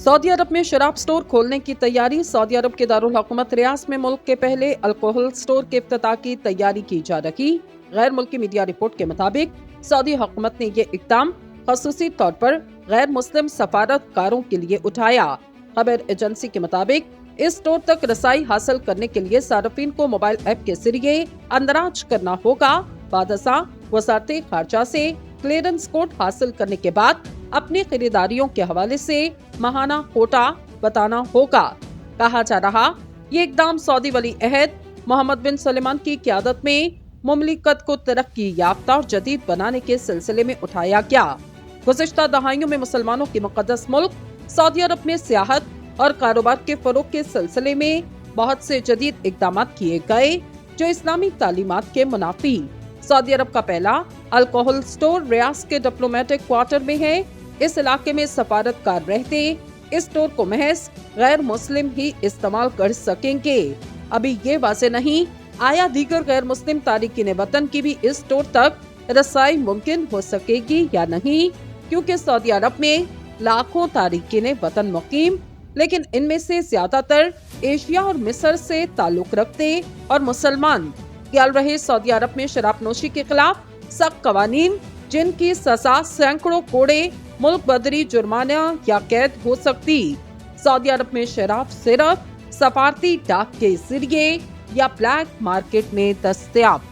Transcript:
Saudi अरब में शराब store खोलने की तैयारी। सऊदी अरब के दारुल हुकूमत रियाद में मुल्क के पहले अल्कोहल स्टोर के इफ्तिताह की तैयारी की जा रही। गैर मुल्की मीडिया रिपोर्ट के मुताबिक सऊदी हुकूमत ने ये इक़दाम खसूसी तौर पर गैर मुस्लिम सफारतकारों के लिए उठाया। खबर एजेंसी के मुताबिक इस स्टोर तक रसाई हासिल करने के लिए सार्फिन को मोबाइल ऐप के जरिए अंदराज करना होगा। बादशाह वज़ारत खारजा से क्लियरेंस कोड हासिल करने के बाद अपनी खरीदारियों के हवाले से माहाना कोटा बताना होगा। कहा जा रहा ये इकदाम सऊदी वली अहद मोहम्मद बिन सलमान की क़यादत में मुमलिकत को तरक्की याफ्ता और जदीद बनाने के सिलसिले में उठाया गया। गुज़िश्ता दहाइयों में मुसलमानों के मुक़द्दस मुल्क सऊदी अरब में सियाहत और कारोबार के फरोग के सिलसिले में बहुत से जदीद इकदाम किए गए जो इस्लामी तालीमात के मुनाफी। सऊदी अरब का पहला अल्कोहल स्टोर रियाद के डिप्लोमेटिक क्वार्टर में है। इस इलाके में सफारतकार रहते इस स्टोर को महज गैर मुस्लिम ही इस्तेमाल कर सकेंगे। अभी ये वाज़ेह नहीं आया दीगर गैर मुस्लिम तारिकीन वतन की भी इस स्टोर तक रसाई मुमकिन हो सकेगी या नहीं, क्योंकि सऊदी अरब में लाखों तारिकीन वतन मुकीम, लेकिन इनमें से ज्यादातर एशिया और मिस्र से ताल्लुक रखते और मुसलमान। ख्याल रहे सऊदी अरब में शराब नोशी के खिलाफ सख्त कवानीन जिनकी सजा सैकड़ों कोड़े, मुल्क बदरी जुर्माना या कैद हो सकती। सऊदी अरब में शराब सिर्फ सफारती डाक के जरिए या ब्लैक मार्केट में दस्तयाब।